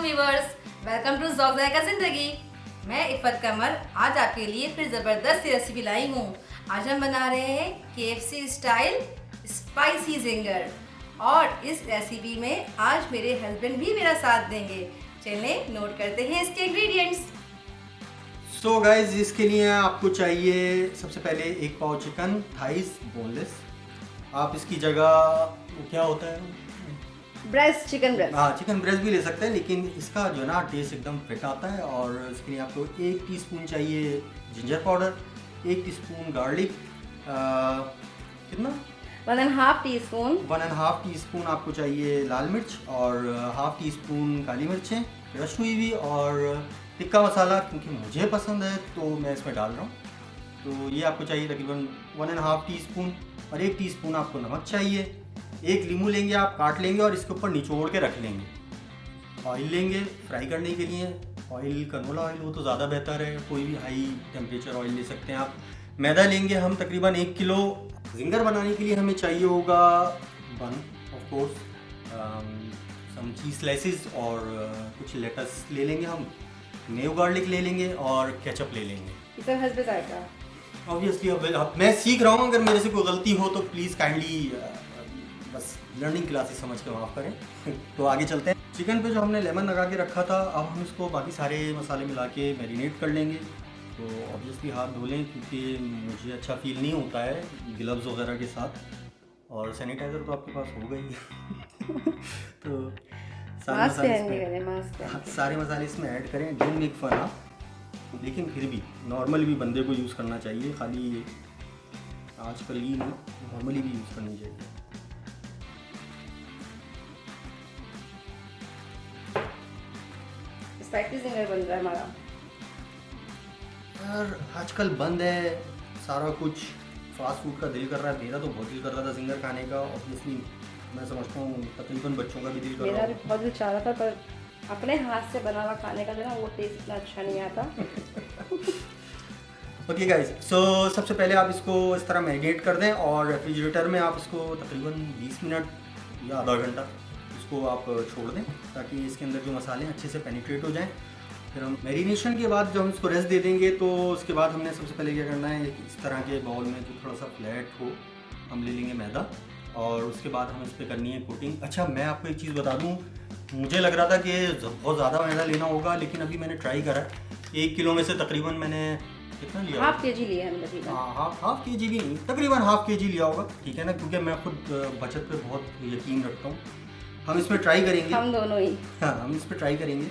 Viewers, welcome to ज़ौक़ ज़ायक़ा ज़िंदगी। मैं इफ़त कमर आज आपके लिए फिर ज़बरदस्त सी रेसिपी लाई हूँ। आज हम बना रहे हैं KFC स्टाइल स्पाइसी ज़िंगर और इस रेसिपी में आज मेरे हस्बैंड भी मेरा साथ देंगे। चलें नोट करते हैं इसके इंग्रेडिएंट्स। सो गाइज, इसके लिए आपको चाहिए सबसे पहले एक पाव चिकन थाइस बोनलेस। आप इसकी जगह क्या होता है ब्रेस्ट, चिकन ब्रेस्ट। हाँ, चिकन ब्रेस्ट भी ले सकते हैं, लेकिन इसका जो है ना टेस्ट एकदम फिट आता है। और इसके लिए आपको 1 टीस्पून चाहिए जिंजर पाउडर, 1 टीस्पून गार्लिक, कितना 1.5 टीस्पून 1.5 टीस्पून आपको चाहिए लाल मिर्च और 1/2 टीस्पून काली मिर्चें क्रश हुई हुई, और टिक्का मसाला क्योंकि मुझे पसंद है तो मैं इसमें डाल रहा हूँ। तो ये आपको चाहिए तकरीबन 1.5 टीस्पून, और 1 टीस्पून आपको नमक चाहिए। 1 लीमू लेंगे आप, काट लेंगे और इसके ऊपर निचोड़ के रख लेंगे। ऑयल लेंगे फ्राई करने के लिए, ऑयल कनोला ऑयल हो तो ज़्यादा बेहतर है, कोई भी हाई टेम्परेचर ऑयल ले सकते हैं आप। मैदा लेंगे हम तकरीबन 1 किलो। जिंगर बनाने के लिए हमें चाहिए होगा बन ऑफ कोर्स, सम चीज़ स्लाइसेस और कुछ लेटस ले लेंगे हम, मेयो गार्लिक ले लेंगे और केचप ले लेंगे। इसे हस्बैंड आएगा ऑब्वियसली अब मैं सीख रहा हूँ, अगर मेरे से कोई गलती हो तो प्लीज़ काइंडली बस लर्निंग क्लासेस समझ के माफ़ करें। तो आगे चलते हैं। चिकन पे जो हमने लेमन लगा के रखा था, अब हम इसको बाकी सारे मसाले मिला के मैरिनेट कर लेंगे। तो ऑब्वियसली हाथ धो लें क्योंकि मुझे अच्छा फील नहीं होता है ग्लव्स वगैरह के साथ, और सैनिटाइज़र तो आपके पास होगा ही। तो सारे मसाले इसमें ऐड करें। डोंट मेक फन आप, लेकिन फिर भी नॉर्मल भी बंदे को यूज़ करना चाहिए, खाली आजकल ही नहीं, नॉर्मली भी यूज़ करनी चाहिए। स्पाइसी ज़िंगर बन रहा है हमारा। यार आजकल बंद है सारा कुछ, फास्ट फूड का दिल कर रहा है। मेरा तो बहुत दिल कर रहा था ज़िंगर खाने का, ऑब्वियसली मैं समझता हूँ तकरीबन बच्चों का भी दिल कर रहा है। मेरा भी बहुत दिल चाह रहा था, पर अपने हाथ से बना हुआ खाने का जो ना वो टेस्ट इतना अच्छा नहीं आता। ओके गाइस, सो सबसे पहले आप इसको इस तरह मैरिनेट कर दें और रेफ्रिजरेटर में आप इसको तकरीबन 20 मिनट या आधा घंटा इसको आप छोड़ दें, ताकि इसके अंदर जो मसाले अच्छे से पेनिट्रेट हो जाएं। फिर हम मैरिनेशन के बाद जब हम इसको रेस्ट दे देंगे, तो उसके बाद हमने सबसे पहले क्या करना है, इस तरह के बाउल में जो थोड़ा सा फ्लैट हो हम ले लेंगे मैदा, और उसके बाद हम इस पर करनी है कोटिंग। अच्छा, मैं आपको एक चीज़ बता दूँ, मुझे लग रहा था कि बहुत ज़्यादा मैदा लेना होगा, लेकिन अभी मैंने ट्राई करा, 1 किलो में से तकरीबन मैंने कितना लिया, हाफ केजी लिया है तकरीबन। हाँ, हाफ केजी भी नहीं, तकरीबन हाफ केजी लिया होगा, ठीक है ना, क्योंकि मैं खुद बचत पे बहुत यकीन रखता हूँ। हम इसमें ट्राई करेंगे, हम दोनों ही। हाँ, हम इस पर ट्राई करेंगे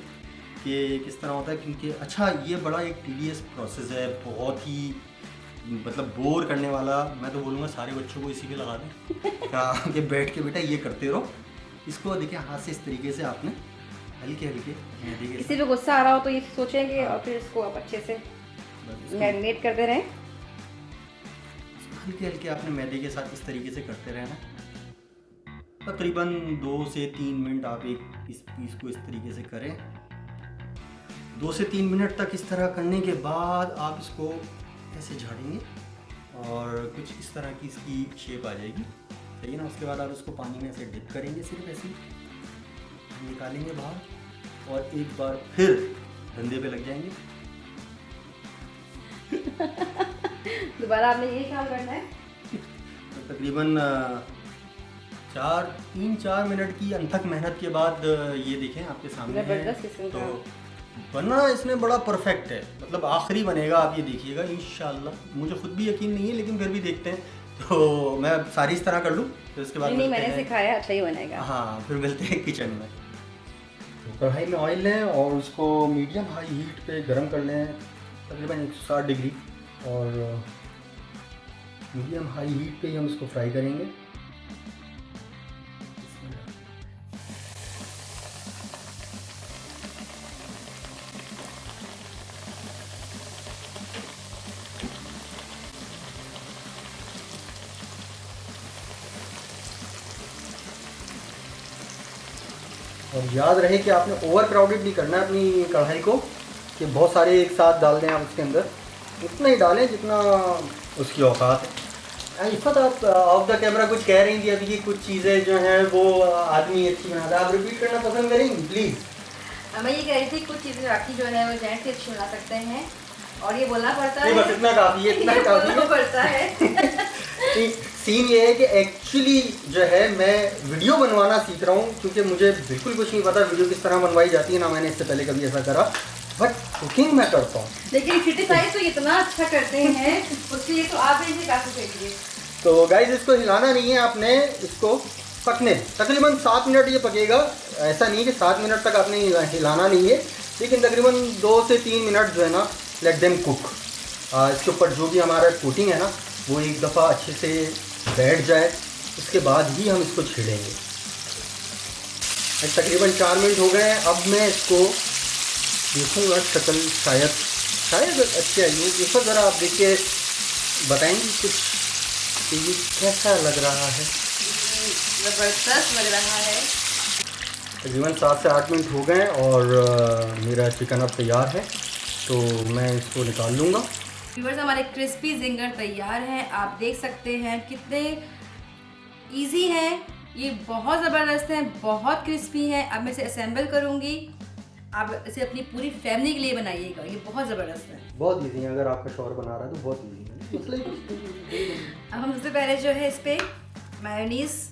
कि किस तरह होता है, क्योंकि अच्छा ये बड़ा एक टीडियस प्रोसेस है, बहुत ही मतलब बोर करने वाला। मैं तो बोलूँगा सारे बच्चों को इसी पे लगा दें, हाँ, कि बैठ के बेटा ये करते रहो। इसको देखिए हाथ से इस तरीके से आपने हल्के हल्के, किसी पे गुस्सा आ रहा हो तो ये सोचेंगे, और फिर इसको आप अच्छे से मैरिनेट करते रहें। हल्के हल्के आपने मैदे के साथ इस तरीके से करते रहना। तकरीबन 2 से 3 मिनट आप इस पीस को इस तरीके से करें। 2 से 3 मिनट तक इस तरह करने के बाद आप इसको ऐसे झाड़ेंगे और कुछ इस तरह की इसकी शेप आ जाएगी, सही है ना। उसके बाद आप इसको पानी में ऐसे डिप करेंगे, सिर्फ ऐसे निकालेंगे बाहर, और एक बार फिर धंधे पे लग जाएंगे। दोबारा आपने यही काम करना है। तो तकरीबन 3-4 मिनट की अनथक मेहनत के बाद ये देखें आपके सामने है। तो बनना इसमें बड़ा परफेक्ट है, मतलब आखिरी बनेगा, आप ये देखिएगा इंशाल्लाह। मुझे खुद भी यकीन नहीं है, लेकिन फिर भी देखते हैं। तो मैं सारी इस तरह कर लूँ, तो इसके बाद नहीं, मैंने सिखाया, अच्छा ही बनेगा। हाँ, फिर मिलते हैं किचन में। तो कढ़ाई में ऑयल लें और उसको मीडियम हाई हीट पे गरम कर लें, तकरीबन 160 डिग्री, और मीडियम हाई हीट पे ही हम इसको फ्राई करेंगे। और याद रहे कि आपने ओवर क्राउडेड नहीं करना है अपनी कढ़ाई को, कि बहुत सारे एक साथ डाल दें आप उसके अंदर। उतना ही डालें जितना उसकी औकात है। इफ़त, आप ऑफ द कैमरा कुछ कह रही थी अभी कि कुछ चीज़ें जो हैं वो आदमी अच्छी बनाता है, आप रिपीट करना पसंद करेंगी प्लीज़? मैं ये कह रही थी कुछ चीज़ें बाकी जो है वो जेंट्स अच्छी बना सकते हैं और ये बोलना पड़ता है। बस इतना काफी है, इतना काफी है। बोलना पड़ता है। सीन ये है कि एक्चुअली जो है मैं वीडियो बनवाना सीख रहा हूँ, क्योंकि मुझे बिल्कुल कुछ नहीं पता वीडियो किस तरह बनवाई जाती है, ना मैंने इससे पहले कभी ऐसा करा, बट कुकिंग मैं करता हूँ। लेकिन क्रिटिसाइज तो इतना अच्छा करते हैं उसके लिए तो आप इसे काफी चाहिए। तो गाइस इसको हिलाना नहीं है आपने, इसको पकने तकरीबन 7 मिनट ये पकेगा। ऐसा नहीं कि 7 मिनट तक आपने हिलाना नहीं है, लेकिन तकरीबन 2 से 3 मिनट जो है ना लेट देम कुक। इसके ऊपर जो भी हमारा कोटिंग है ना वो एक दफ़ा अच्छे से बैठ जाए, उसके बाद ही हम इसको छेड़ेंगे। तकरीबन 4 मिनट हो गए हैं। अब मैं इसको देखूँगा, शक्ल शायद अच्छी आई है। इसको ज़रा आप देख के बताएंगे कुछ कि ये कैसा लग रहा है। ज़बरदस्त लग रहा है। तकरीबन 7 से 8 मिनट हो गए और मेरा चिकन अब तैयार है, तो मैं इसको निकाल लूँगा। व्यूअर्स हमारे क्रिस्पी जिंगर तैयार हैं। आप देख सकते हैं कितने इजी हैं, ये बहुत ज़बरदस्त हैं, बहुत क्रिस्पी हैं। अब मैं इसे असेंबल करूँगी, आप इसे अपनी पूरी फैमिली के लिए बनाइएगा, ये बहुत ज़बरदस्त है। बहुत इजी है, अगर आपका शौहर बना रहा है तो बहुत इजी है। अब हम सबसे पहले जो है इस पर मायोनीज़।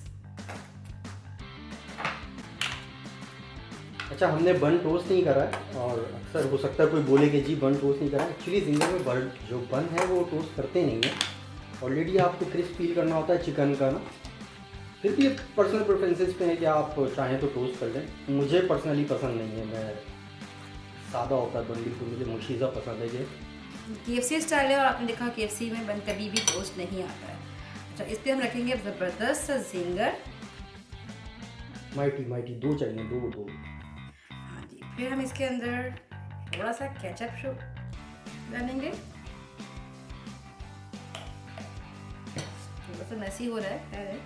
अच्छा, हमने बन टोस्ट नहीं करा है, और अक्सर हो सकता है कोई बोले कि जी बन टोस्ट नहीं करा है। एक्चुअली जिंगर में जो बन है वो टोस्ट करते नहीं है, ऑलरेडी आपको क्रिस्प फील करना होता है चिकन का ना। फिर भी पर्सनल प्रेफरेंसेस पे है कि आप चाहें तो टोस्ट कर लें। मुझे पर्सनली पसंद नहीं है, मैं सादा होता है बन, बिल्कुल मुझे मुशीज़ा पसंद है। ये KFC स्टाइल है और आपने देखा KFC में बन कभी भी टोस्ट नहीं आता है। अच्छा, इस पर हम रखेंगे ज़बरदस्त सा जिंगर। माइटी 2 चाहिए, 2। हाँ जी, फिर हम इसके अंदर थोड़ा सा केचप शो डालेंगे। थोड़ा सा मैसी हो रहा है।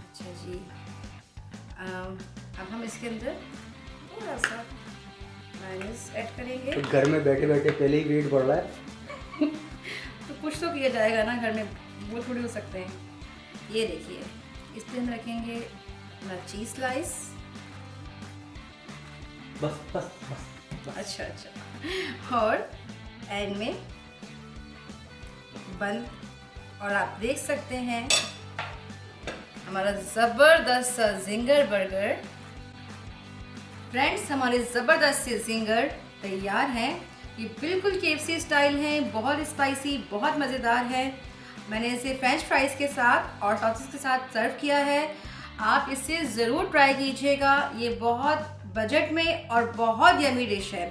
अच्छा जी, अब हम इसके अंदर थोड़ा सा मायोनीज़ ऐड करेंगे। तो घर में बैठे बैठे पहले ही वेट बढ़ रहा है। तो कुछ तो किया जाएगा ना घर में, वो थोड़ी हो सकते हैं। ये देखिए, इस पर हम रखेंगे अपना चीज़ स्लाइस। बस। अच्छा, और एंड में बंद। और आप देख सकते हैं हमारा ज़बरदस्त सा जिंगर बर्गर। फ्रेंड्स, हमारे ज़बरदस्त से जिंगर तैयार हैं। ये बिल्कुल KFC स्टाइल हैं, बहुत स्पाइसी, बहुत मज़ेदार है। मैंने इसे फ्रेंच फ्राइज़ के साथ और सॉसेस के साथ सर्व किया है। आप इसे ज़रूर ट्राई कीजिएगा, ये बहुत बजट में और बहुत यमी डिश है।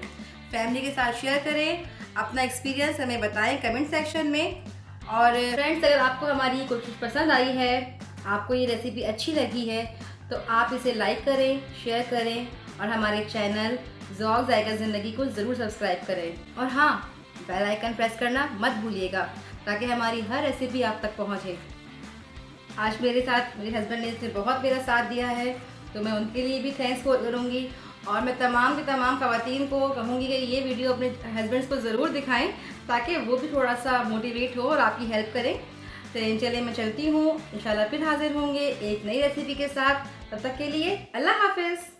फैमिली के साथ शेयर करें, अपना एक्सपीरियंस हमें बताएं कमेंट सेक्शन में। और फ्रेंड्स, अगर आपको हमारी कोशिश पसंद आई है, आपको ये रेसिपी अच्छी लगी है, तो आप इसे लाइक करें, शेयर करें और हमारे चैनल ज़ौक़ ज़ायक़ा ज़िंदगी को ज़रूर सब्सक्राइब करें। और हाँ, बेल आइकन प्रेस करना मत भूलिएगा ताकि हमारी हर रेसिपी आप तक पहुँचे। आज मेरे साथ मेरे हस्बैंड ने इसमें बहुत मेरा साथ दिया है, तो मैं उनके लिए भी थैंक्स करूँगी। और मैं तमाम की तमाम ख़वातीन को कहूँगी कि ये वीडियो अपने हस्बैंड्स को ज़रूर दिखाएं ताकि वो भी थोड़ा सा मोटिवेट हो और आपकी हेल्प करें। तो चलिए मैं चलती हूँ, इंशाल्लाह फिर हाजिर होंगे एक नई रेसिपी के साथ। तब तक के लिए अल्लाह हाफ़िज़।